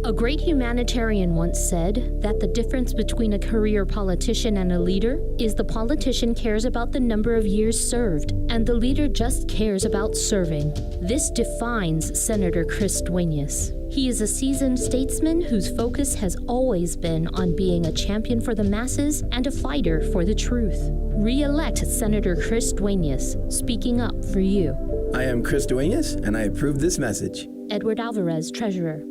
A great humanitarian once said that the difference between a career politician and a leader is the politician cares about the number of years served, and the leader just cares about serving. This defines Senator Chris Duenas. He is a seasoned statesman whose focus has always been on being a champion for the masses and a fighter for the truth. Re-elect Senator Chris Duenas, speaking up for you. I am Chris Duenas, and I approve this message. Edward Alvarez, Treasurer.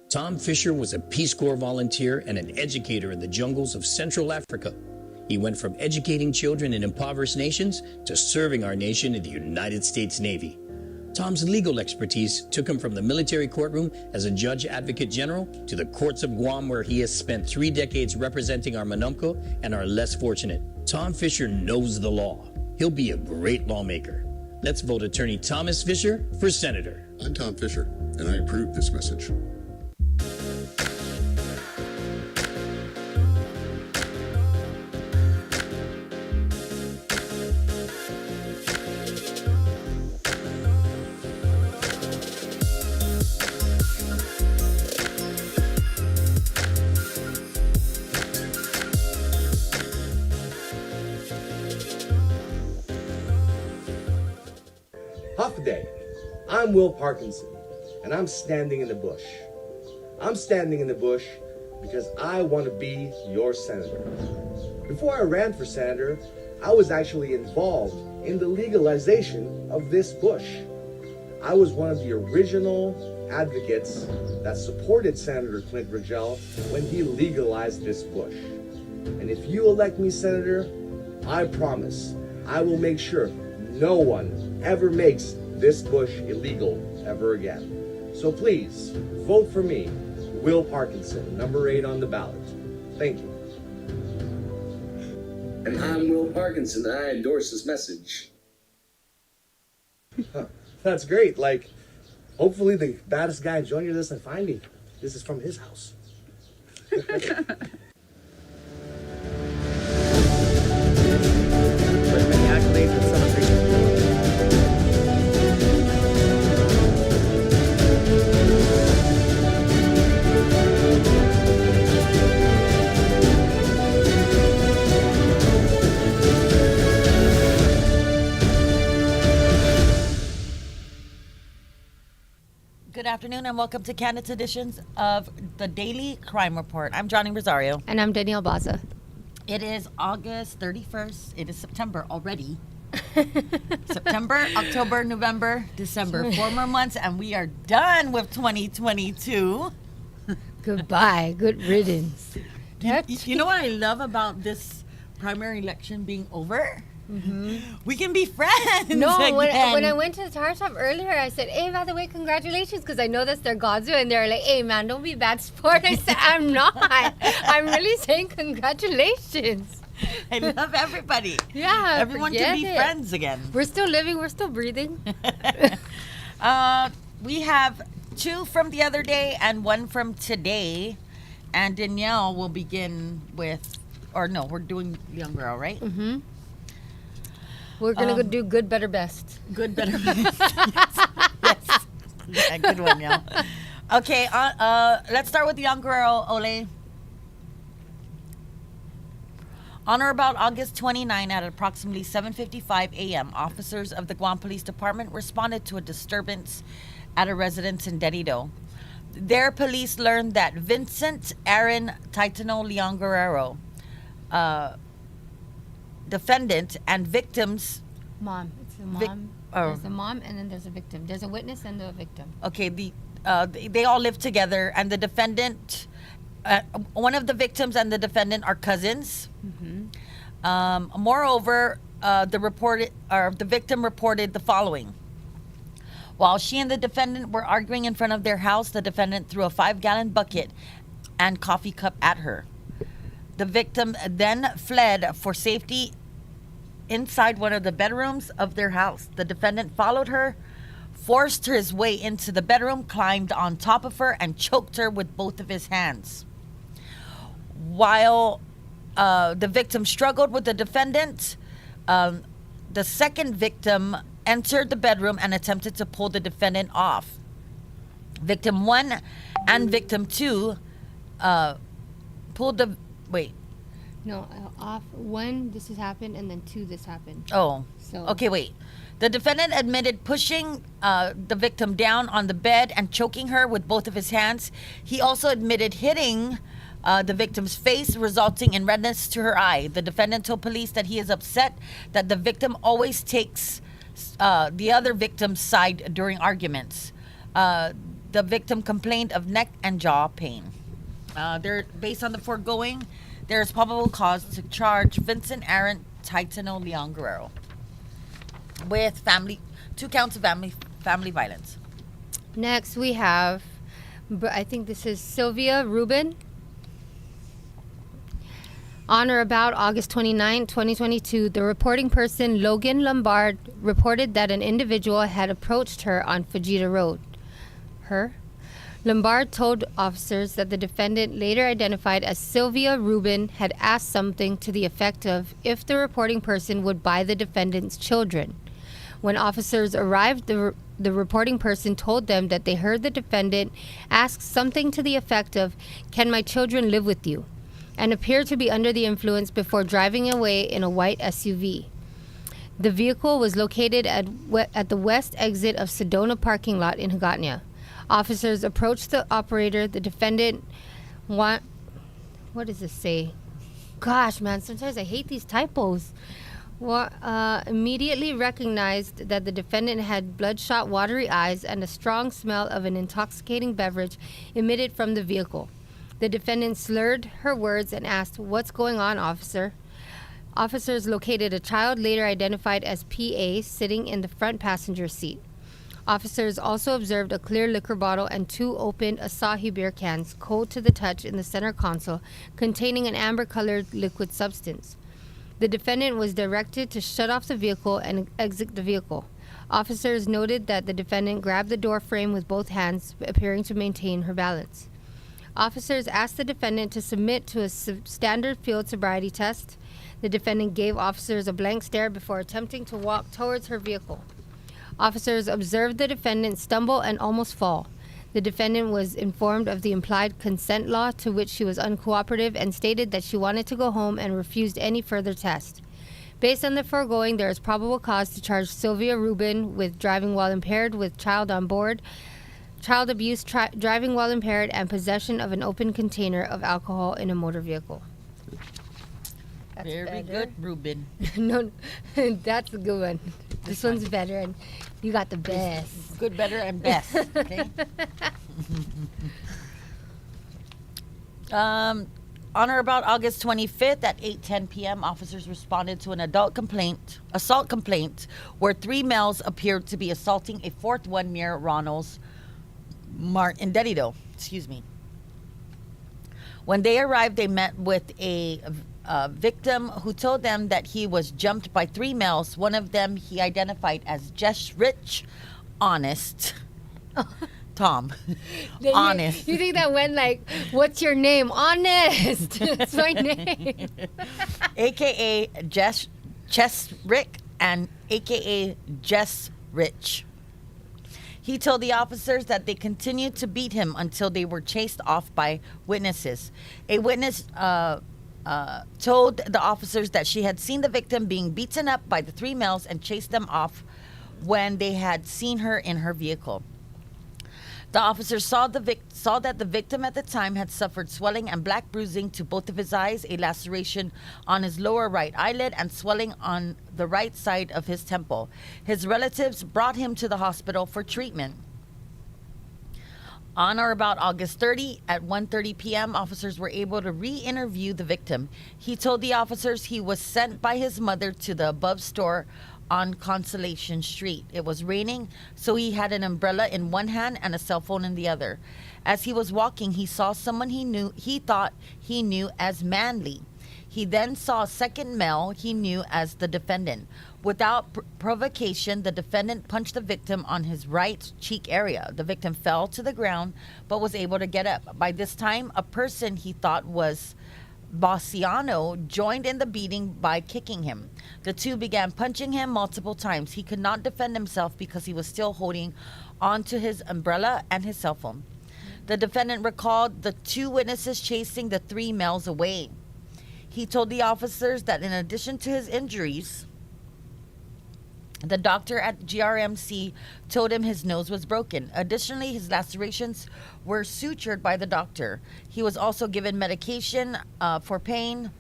Tom Fisher was a Peace Corps volunteer and an educator in the jungles of Central Africa. He went from educating children in impoverished nations to serving our nation in the United States Navy. Tom's legal expertise took him from the military courtroom as a judge advocate general to the courts of Guam, where he has spent 3 decades representing our Manumco and our less fortunate. Tom Fisher knows the law. He'll be a great lawmaker. Let's vote Attorney Thomas Fisher for Senator. I'm Tom Fisher, and I approve this message. Huff Day. I'm Will Parkinson, and I'm standing in the bush. I'm standing in the bush because I want to be your senator. Before I ran for senator, I was actually involved in the legalization of this bush. I was one of the original advocates that supported Senator Clint Rogel when he legalized this bush. And if you elect me senator, I promise I will make sure no one ever makes this bush illegal ever again. So please, vote for me, Will Parkinson, number 8 on the ballot. Thank you. And I'm Will Parkinson, and I endorse this message. That's great. Like, hopefully the baddest guy in Junior doesn't find me. This is from his house. Many accolades and celebration. Good afternoon and welcome to Kandit's editions of the Daily Crime Report. I'm Johnny Rosario. And I'm Danielle Baza. It is August 31st. It is September already. September, October, November, December. 4 more months and we are done with 2022. Goodbye. Good riddance. You know what I love about this primary election being over? Mm-hmm. We can be friends. No, again. when I went to the tire shop earlier, I said, "Hey, by the way, congratulations," because I know that's their Godzu, and they're like, "Hey, man, don't be a bad sport." I said, "I'm not. I'm really saying congratulations." I love everybody. Yeah, everyone can be friends again. We're still living. We're still breathing. We have 2 from the other day and 1 from today, and Danielle will begin with, or no, we're doing Young Girl, right? Mm-hmm. We're going to go do good, better, best. Good, better, best. Yes. Yeah, good one, yeah. Okay, let's start with Young Guerrero, Ole. On or about August 29 at approximately 7:55 a.m., officers of the Guam Police Department responded to a disturbance at a residence in Derrido. There, police learned that Vincent Aaron Titano Leon Guerrero, defendant and victims. Mom. It's the Vic- mom. oh. There's a mom and then there's a victim. There's a witness and a victim. Okay, they all live together, and the defendant, one of the victims and the defendant are cousins. Moreover, the victim reported the following. While she and the defendant were arguing in front of their house, the defendant threw a 5-gallon bucket and coffee cup at her. The victim then fled for safety inside one of the bedrooms of their house. The defendant followed her, forced his way into the bedroom, climbed on top of her, and choked her with both of his hands. While the victim struggled with the defendant, the second victim entered the bedroom and attempted to pull the defendant off. Victim 1 and victim 2 pulled the... Wait. No, off. 1, this has happened, and then 2, this happened. Oh. So. Okay, wait. The defendant admitted pushing the victim down on the bed and choking her with both of his hands. He also admitted hitting the victim's face, resulting in redness to her eye. The defendant told police that he is upset that the victim always takes the other victim's side during arguments. The victim complained of neck and jaw pain. Based on the foregoing, there is probable cause to charge Vincent Aaron Titano Leon Guerrero with 2 counts of family violence. Next, we have, I think this is Sylvia Rubin. On or about August 29, 2022, the reporting person Logan Lombard reported that an individual had approached her on Fujita Road. Lombard told officers that the defendant, later identified as Sylvia Rubin, had asked something to the effect of if the reporting person would buy the defendant's children. When officers arrived, the reporting person told them that they heard the defendant ask something to the effect of, "Can my children live with you?" and appeared to be under the influence before driving away in a white SUV. The vehicle was located at the west exit of Sedona parking lot in Hagåtña. Officers approached the operator. The defendant, what does this say? Gosh, man, sometimes I hate these typos. Immediately recognized that the defendant had bloodshot, watery eyes and a strong smell of an intoxicating beverage emitted from the vehicle. The defendant slurred her words and asked, "What's going on, officer?" Officers located a child later identified as PA sitting in the front passenger seat. Officers also observed a clear liquor bottle and 2 opened Asahi beer cans, cold to the touch, in the center console, containing an amber-colored liquid substance. The defendant was directed to shut off the vehicle and exit the vehicle. Officers noted that the defendant grabbed the door frame with both hands, appearing to maintain her balance. Officers asked the defendant to submit to a standard field sobriety test. The defendant gave officers a blank stare before attempting to walk towards her vehicle. Officers observed the defendant stumble and almost fall. The defendant was informed of the implied consent law, to which she was uncooperative and stated that she wanted to go home and refused any further test. Based on the foregoing, there is probable cause to charge Sylvia Rubin with driving while impaired with child on board, child abuse, driving while impaired, and possession of an open container of alcohol in a motor vehicle. That's Very better. good, Ruben. No, that's a good one. This one's better, and you got the best. Good, better, and best. Okay. On or about August 25th at 8:10 p.m., officers responded to an assault complaint, where 3 males appeared to be assaulting a 4th one near Ronald's Mart in Derrido. Excuse me. When they arrived, they met with a victim who told them that he was jumped by 3 males. One of them he identified as Just Rich, Honest, Tom. Honest. You think that went like, "What's your name?" Honest. That's my name. AKA Chess Rick and AKA Jess Rich. He told the officers that they continued to beat him until they were chased off by witnesses. A witness told the officers that she had seen the victim being beaten up by the three males and chased them off when they had seen her in her vehicle. The officers saw that the victim at the time had suffered swelling and black bruising to both of his eyes, a laceration on his lower right eyelid, and swelling on the right side of his temple. His relatives brought him to the hospital for treatment. On or about August 30, at 1:30 p.m., officers were able to re-interview the victim. He told the officers he was sent by his mother to the above store on Consolation Street. It was raining, so he had an umbrella in one hand and a cell phone in the other. As he was walking, he saw someone he thought he knew as Manley. He then saw a second male he knew as the defendant. Without provocation, the defendant punched the victim on his right cheek area. The victim fell to the ground but was able to get up. By this time, a person he thought was Bossiano joined in the beating by kicking him. The two began punching him multiple times. He could not defend himself because he was still holding onto his umbrella and his cell phone. The defendant recalled the two witnesses chasing the three males away. He told the officers that in addition to his injuries, the doctor at GRMC told him his nose was broken. Additionally, his lacerations were sutured by the doctor. He was also given medication for pain.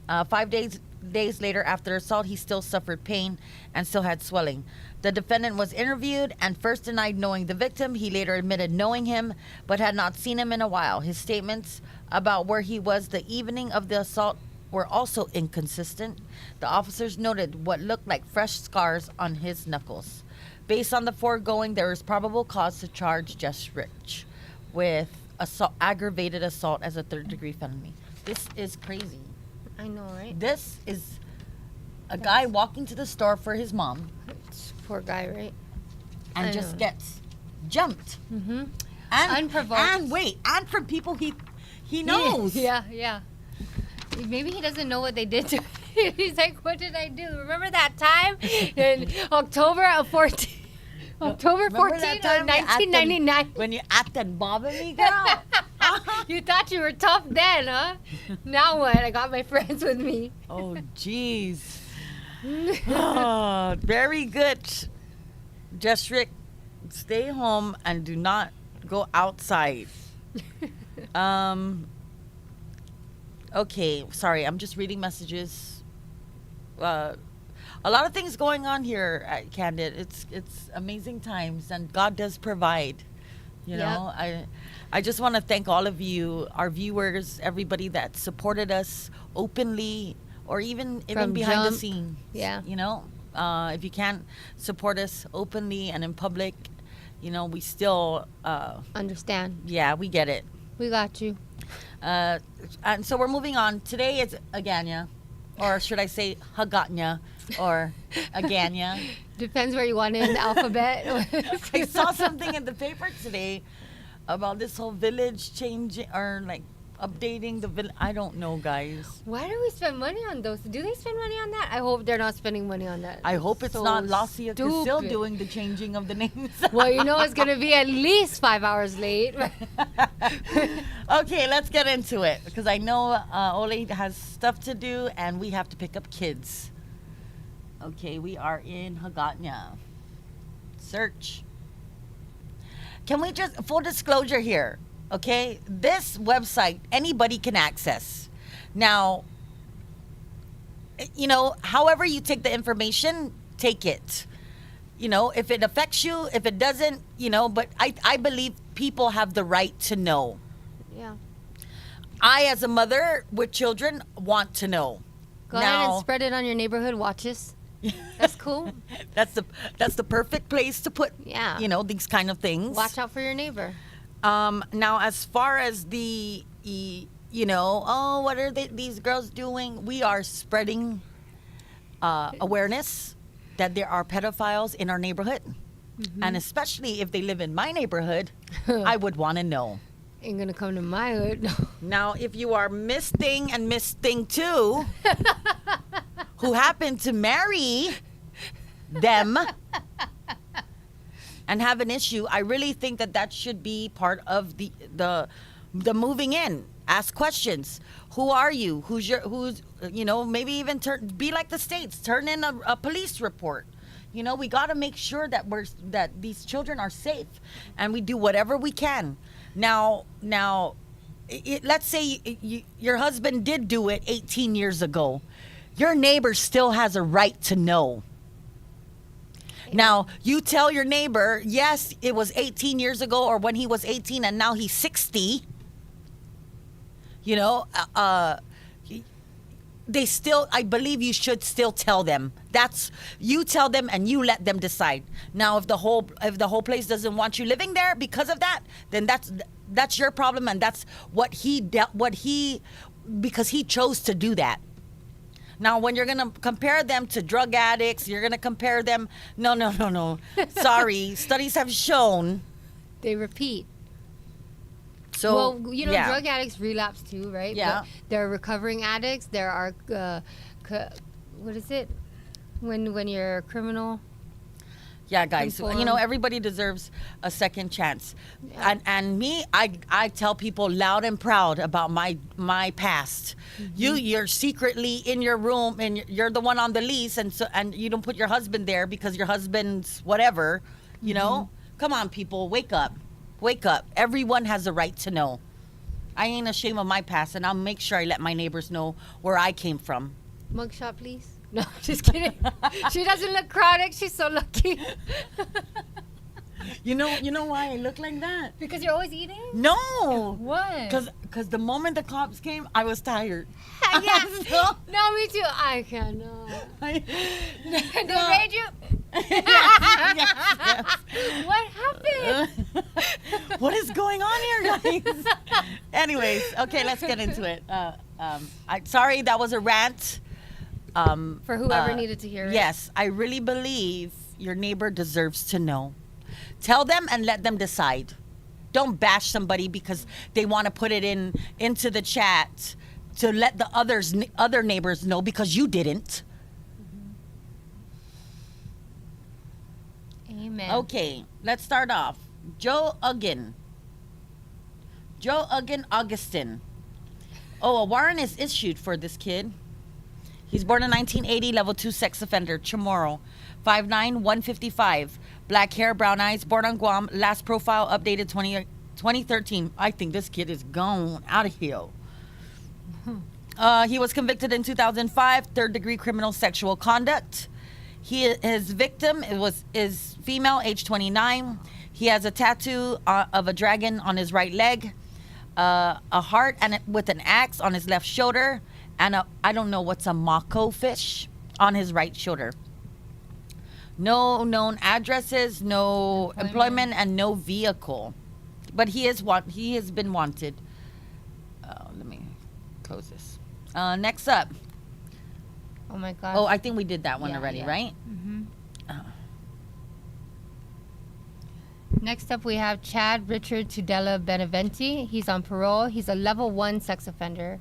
5 days later after assault, he still suffered pain and still had swelling. The defendant was interviewed and first denied knowing the victim. He later admitted knowing him, but had not seen him in a while. His statements about where he was the evening of the assault were also inconsistent. The officers noted what looked like fresh scars on his knuckles. Based on the foregoing, there is probable cause to charge Jess Rich with aggravated assault as a third-degree felony. This is crazy. I know, right? This is a guy walking to the store for his mom. Poor guy, right? And I just know. gets jumped. Mm-hmm. And Unprovoked. And from people he knows. Yeah. Maybe he doesn't know what they did to him. He's like, what did I do? Remember that time in October 14, of 1999? When you acted bothered me, girl. You thought you were tough then, huh? Now what? I got my friends with me. Oh, jeez. Oh, very good. Just Rick, stay home and do not go outside. Okay, sorry, I'm just reading messages. A lot of things going on here at Kandit. It's amazing times, and God does provide. You know, I just want to thank all of you, our viewers, everybody that supported us openly or even behind the scenes. Yeah. You know, if you can't support us openly and in public, you know, we still Understand. Yeah, we get it. We got you. And so we're moving on. Today is Aganya, or should I say Hagatnya, or Aganya. Depends where you want it in the alphabet. I saw something in the paper today about this whole village changing or like updating the village. I don't know, guys. Why do we spend money on those? Do they spend money on that? I hope they're not spending money on that. I hope it's So not Lacia Casil stupid. doing the changing of the names. Well, you know it's going to be at least 5 hours late. Okay, let's get into it because I know Ole has stuff to do and we have to pick up kids. Okay, we are in Hagatnya. Search. Can we just, full disclosure here, okay? This website, anybody can access. Now, you know, however you take the information, take it. You know, if it affects you, if it doesn't, you know, but I believe people have the right to know. Yeah. I, as a mother with children, want to know. Go ahead and spread it on your neighborhood watches. That's cool. That's the perfect place to put, Yeah. you know, these kind of things. Watch out for your neighbor. Now, as far as you know, oh, what are these girls doing? We are spreading awareness that there are pedophiles in our neighborhood. Mm-hmm. And especially if they live in my neighborhood, I would want to know. Ain't gonna come to my hood. Now, if you are Miss Thing and Miss Thing 2, who happen to marry them, and have an issue, I really think that should be part of the moving in. Ask questions. Who are you? Who's maybe even be like the states. Turn in a police report. We got to make sure that these children are safe, and we do whatever we can. Now, let's say your husband did do it 18 years ago. Your neighbor still has a right to know. Now, you tell your neighbor, yes, it was 18 years ago, or when he was 18 and now he's 60. They still, I believe you should still tell them. You tell them and you let them decide. Now, if the whole place doesn't want you living there because of that, then that's your problem, and that's because he chose to do that. Now, when you're going to compare them to drug addicts, you're going to compare them. No. Sorry. Studies have shown. They repeat. So, drug addicts relapse too, right? Yeah. But there are recovering addicts. There are, what is it? When you're a criminal. Yeah, guys. Everybody deserves a second chance. Yeah. And me, I tell people loud and proud about my past. Mm-hmm. You're secretly in your room, and you're the one on the lease, and you don't put your husband there because your husband's whatever. Come on, people, wake up. Wake up. Everyone has a right to know. I ain't ashamed of my past, and I'll make sure I let my neighbors know where I came from. Mugshot, please. No, just kidding. She doesn't look chronic. She's so lucky. You know why I look like that? Because you're always eating? No. What? Because the moment the cops came, I was tired. Yeah. No, me too. I cannot. They made you... yes. What happened? What is going on here, guys? Anyways, okay, let's get into it. Sorry, that was a rant. For whoever needed to hear it. Yes, I really believe your neighbor deserves to know. Tell them and let them decide. Don't bash somebody because they want to put it into the chat to let the other neighbors know because you didn't. Amen. Okay, let's start off. Joe Uggan Augustin. Oh, a warrant is issued for this kid. He's born in 1980, level 2 sex offender, Chamorro, 5'9", 155, black hair, brown eyes, born on Guam, last profile updated 2013. I think this kid is gone out of here. He was convicted in 2005, third-degree criminal sexual conduct. His victim is female, age 29. He has a tattoo of a dragon on his right leg, a heart with an axe on his left shoulder, and I don't know what's a mako fish on his right shoulder. No known addresses, no employment, and no vehicle. But he has been wanted. Let me close this. Next up. Oh my gosh. Oh, I think we did that one already, right? Mm-hmm. Next up, we have Chad Richard Tudela Beneventi. He's on parole. He's a level 1 sex offender.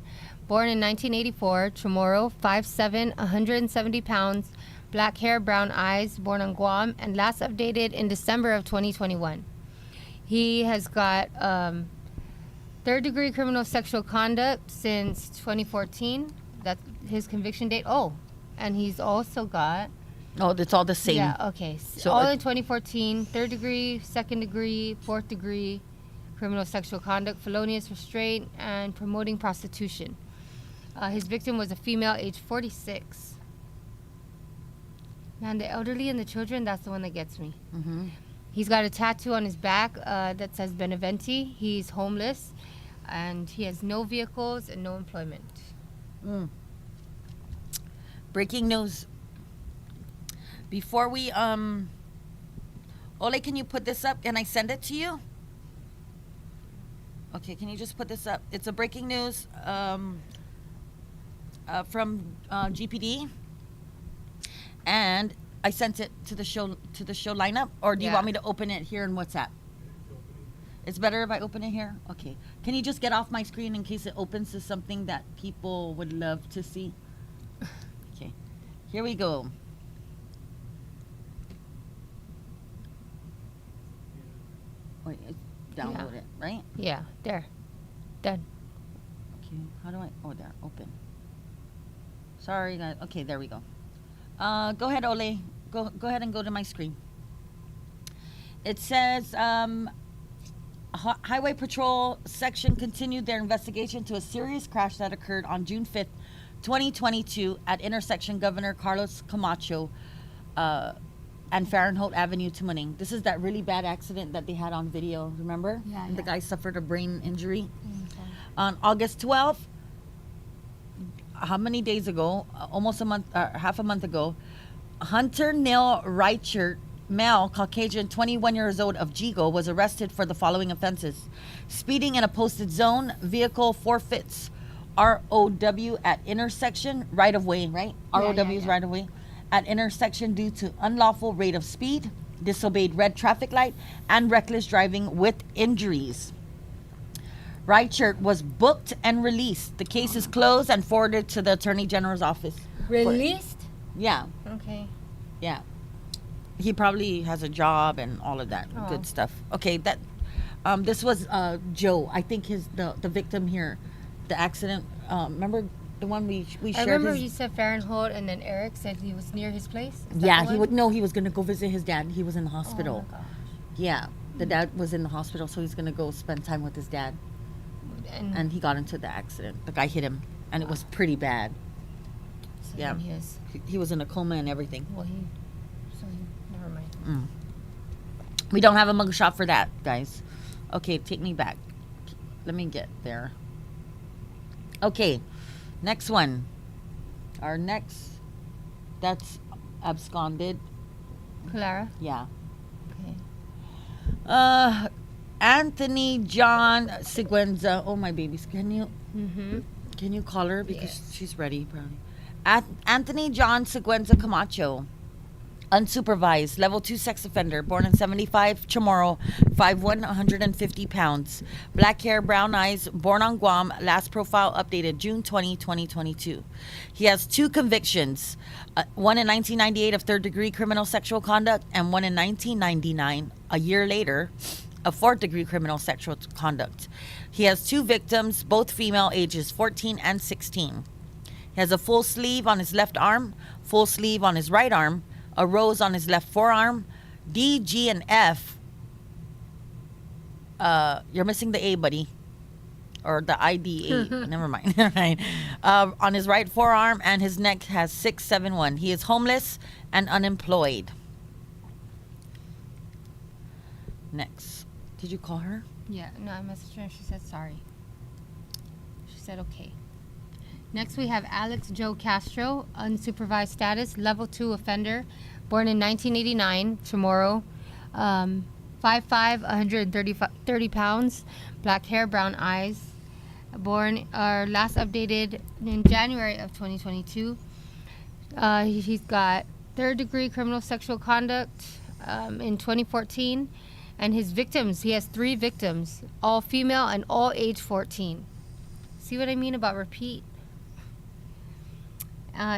Born in 1984, Chamorro, 5'7", 170 pounds, black hair, brown eyes, born on Guam, and last updated in December of 2021. He has got third-degree criminal sexual conduct since 2014. That's his conviction date. Oh, and he's also got... Oh, it's all the same. Yeah, okay. So all in 2014, third degree, second degree, fourth degree, criminal sexual conduct, felonious restraint, and promoting prostitution. His victim was a female, age 46. Man, the elderly and the children, that's the one that gets me. Mm-hmm. He's got a tattoo on his back that says Beneventi. He's homeless, and he has no vehicles and no employment. Breaking news. Before we, Ole, can you put this up? Can I send it to you? Okay, can you just put this up? It's a breaking news from GPD, and I sent it to the show lineup. Or do you want me to open it here in WhatsApp? It's better if I open it here. Okay. Can you just get off my screen in case it opens to something that people would love to see? Okay. Here we go. Wait, download it, right? Yeah, there. Done. Okay, how do I? Oh, there, open. Sorry, guys. Okay, there we go. Go ahead, Ole. Go ahead and go to my screen. It says Highway Patrol section continued their investigation to a serious crash that occurred on June 5th, 2022 at intersection Governor Carlos Camacho and Fahrenheit Avenue to Muning. This is that really bad accident that they had on video, remember? Yeah, And the yeah. guy suffered a brain injury. On August 12th, how many days ago? Almost a month, half a month ago, Hunter Neil Reichert, male, Caucasian, 21 years old of Jigo, was arrested for the following offenses: speeding in a posted zone, vehicle forfeits, ROW at intersection, right of way, right? ROW is right of way. At intersection due to unlawful rate of speed, disobeyed red traffic light, and reckless driving with injuries. Reichert was booked and released. The case is closed and forwarded to the Attorney General's office. Released? Yeah, Okay. yeah. He probably has a job and all of that Oh. good stuff. Okay, that this was Joe. I think the victim here, the accident. Remember the one we I shared. remember his, you said Fahrenheit, and then Eric said he was near his place. Is that yeah, the he one? would. No, he was gonna go visit his dad. He was in the Oh hospital. my gosh. Yeah, the dad was in the hospital, so he's gonna go spend time with his dad. And he got into the accident. The guy hit him, and it was pretty bad. So yeah. then He was in a coma and everything. Never mind. We don't have a mugshot for that, guys. Okay, take me back. Let me get there. Okay, next one. Our next, that's absconded. Clara? Yeah. Okay. Anthony John Siguenza. Oh my babies, can you call her because Yes. she's ready, probably. Anthony John Siguenza Camacho, unsupervised, level 2 sex offender, born in 75, Chamorro, 5'1", 150 pounds, black hair, brown eyes, born on Guam, last profile updated June 20, 2022. He has 2 convictions, one in 1998 of third-degree criminal sexual conduct and one in 1999, a year later, of fourth-degree criminal sexual conduct. He has 2 victims, both female, ages 14 and 16. He has a full sleeve on his left arm, full sleeve on his right arm, a rose on his left forearm, D, G, and F. You're missing the A, buddy. Or the IDA. Never mind. Right. On his right forearm, and his neck has 671. He is homeless and unemployed. Next. Did you call her? Yeah, no, I messaged her and she said sorry. She said okay. Next, we have Alex Joe Castro, unsupervised status, level 2 offender, born in 1989, Chamorro, 5'5", 130 pounds, black hair, brown eyes, born, last updated in January of 2022. He's got third-degree criminal sexual conduct in 2014, and his victims, he has 3 victims, all female and all age 14. See what I mean about repeat?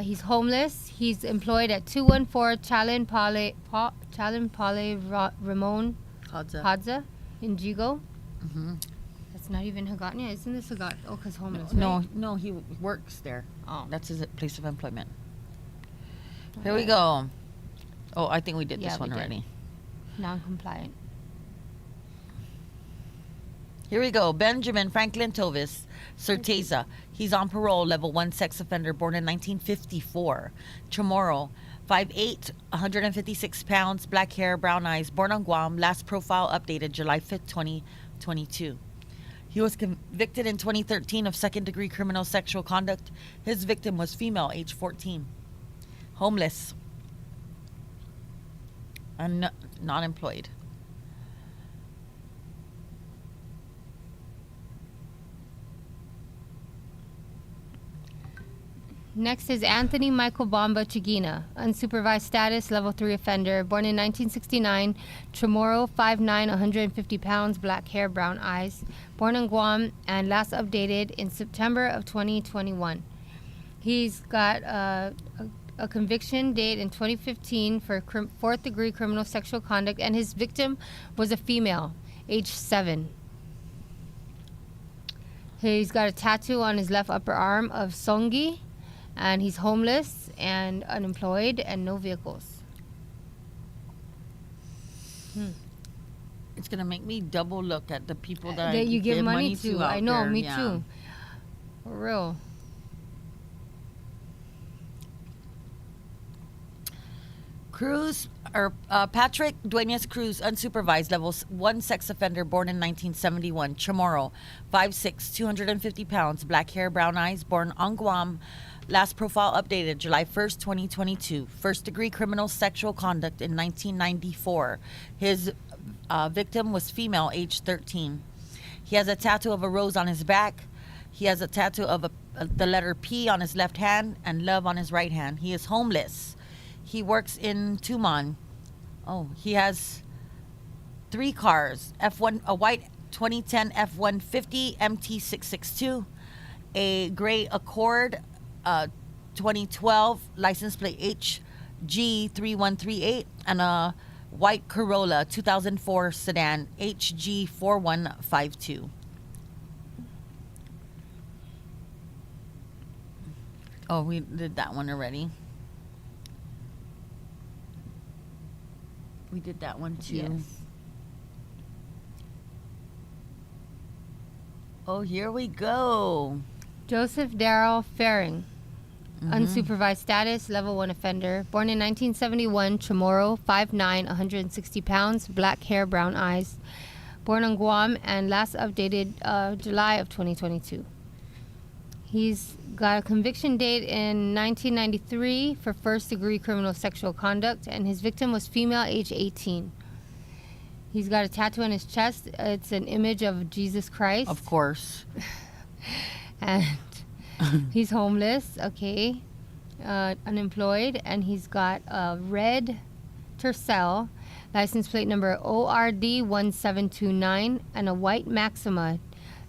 He's homeless. He's employed at 214 Chalin Pale Ramon Hadza in Jigo. That's not even Hagatnya. Isn't this Hagat? Oh, because homeless. No, right? no, he works there. Oh. That's his place of employment. Here we go. Oh, I think we did Yeah, this one we did. already. Non-compliant. Here we go. Benjamin Franklin Tovis, Certeza. He's on parole, level 1 sex offender, born in 1954. Chamorro, 5'8", 156 pounds, black hair, brown eyes, born on Guam. Last profile updated July 5th, 2022. He was convicted in 2013 of second-degree criminal sexual conduct. His victim was female, age 14. Homeless. And not employed. Next is Anthony Michael Bamba Chigina, unsupervised status, level 3 offender, born in 1969, Chamorro, 5'9", 150 pounds, black hair, brown eyes, born in Guam, and last updated in September of 2021. He's got a conviction date in 2015 for fourth-degree criminal sexual conduct, and his victim was a female, age 7. He's got a tattoo on his left upper arm of Songi, and he's homeless and unemployed and no vehicles. It's gonna make me double look at the people that you give money to. out I know, there. me Yeah. too. For real. Patrick Duenas Cruz, unsupervised, level 1 sex offender, born in 1971, Chamorro, 5'6", 250 pounds, black hair, brown eyes, born on Guam. Last profile updated July 1st, 2022. First degree criminal sexual conduct in 1994. His victim was female, age 13. He has a tattoo of a rose on his back. He has a tattoo of the letter P on his left hand and love on his right hand. He is homeless. He works in Tumon. Oh, he has 3 cars. A white 2010 F-150 MT662, a gray Accord 2012 license plate HG3138, and a white Corolla 2004 sedan HG4152. Oh, we did that one already. We did that one too. Yes. Oh, here we go. Joseph Darrell Faring, unsupervised status, level 1 offender, born in 1971, Chamorro, 5'9", 160 pounds, black hair, brown eyes, born on Guam, and last updated July of 2022. He's got a conviction date in 1993 for first-degree criminal sexual conduct, and his victim was female, age 18. He's got a tattoo on his chest. It's an image of Jesus Christ. Of course. And he's homeless, okay, unemployed, and he's got a red Tercel, license plate number ORD1729, and a white Maxima,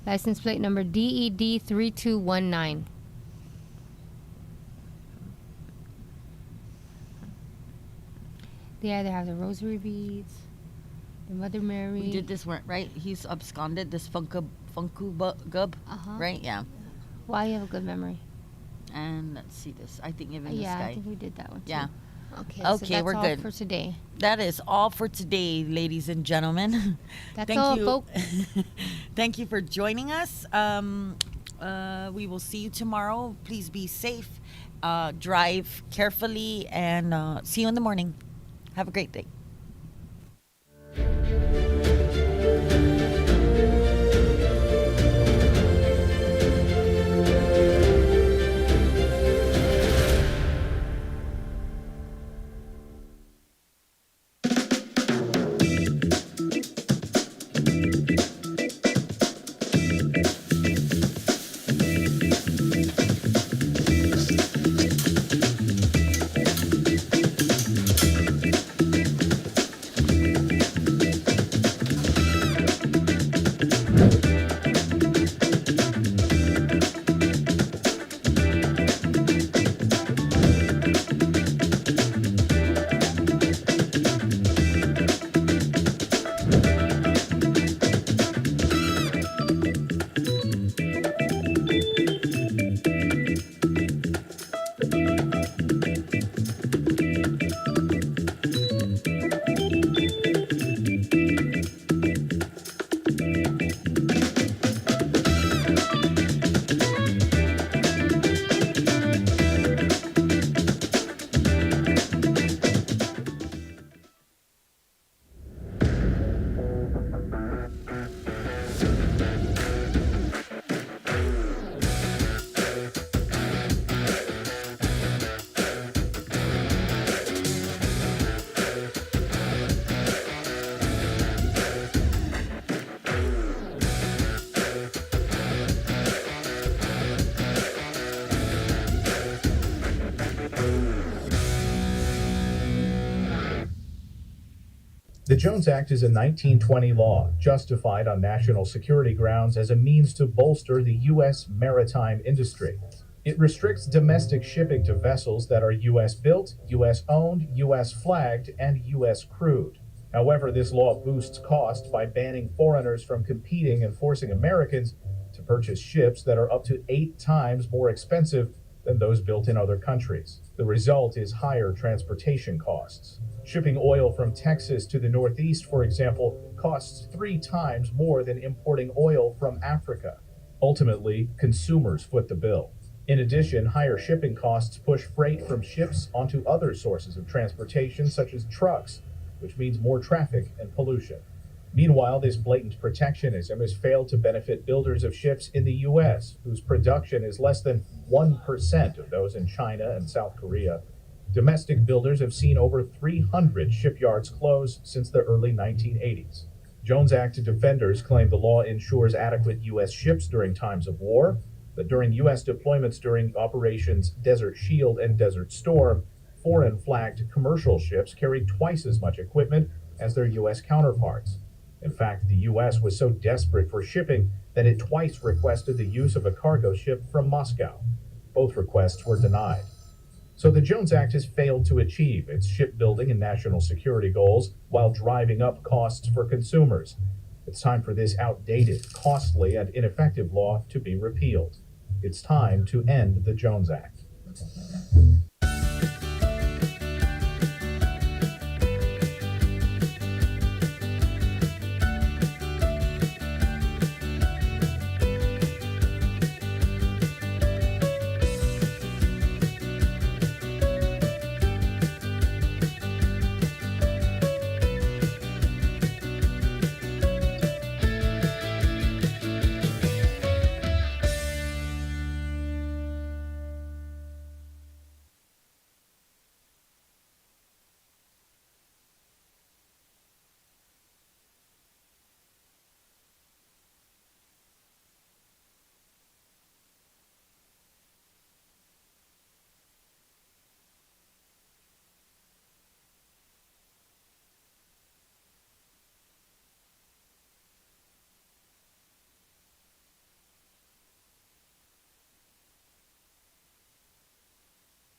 license plate number DED3219. They either have the rosary beads, the Mother Mary. We did this one, right? He's absconded, this Funku Gub, right? Yeah. Wow, you have a good memory. And let's see this. I think even this Yeah, guy. I think we did that one too. Yeah. Okay, Okay, so that's we're all good. for today. That is all for today, ladies and gentlemen. That's Thank all, you. folks. Thank you for joining us. We will see you tomorrow. Please be safe. Drive carefully, and see you in the morning. Have a great day. The Jones Act is a 1920 law justified on national security grounds as a means to bolster the U.S. maritime industry. It restricts domestic shipping to vessels that are U.S. built, U.S. owned, U.S. flagged, and U.S. crewed. However, this law boosts cost by banning foreigners from competing and forcing Americans to purchase ships that are up to 8 times more expensive than those built in other countries. The result is higher transportation costs. Shipping oil from Texas to the Northeast, for example, costs 3 times more than importing oil from Africa. Ultimately, consumers foot the bill. In addition, higher shipping costs push freight from ships onto other sources of transportation, such as trucks, which means more traffic and pollution. Meanwhile, this blatant protectionism has failed to benefit builders of ships in the U.S., whose production is less than 1% of those in China and South Korea. Domestic builders have seen over 300 shipyards close since the early 1980s. Jones Act defenders claim the law ensures adequate U.S. ships during times of war, but during U.S. deployments during Operations Desert Shield and Desert Storm, foreign-flagged commercial ships carried twice as much equipment as their U.S. counterparts. In fact, the U.S. was so desperate for shipping that it twice requested the use of a cargo ship from Moscow. Both requests were denied. So the Jones Act has failed to achieve its shipbuilding and national security goals while driving up costs for consumers. It's time for this outdated, costly, and ineffective law to be repealed. It's time to end the Jones Act.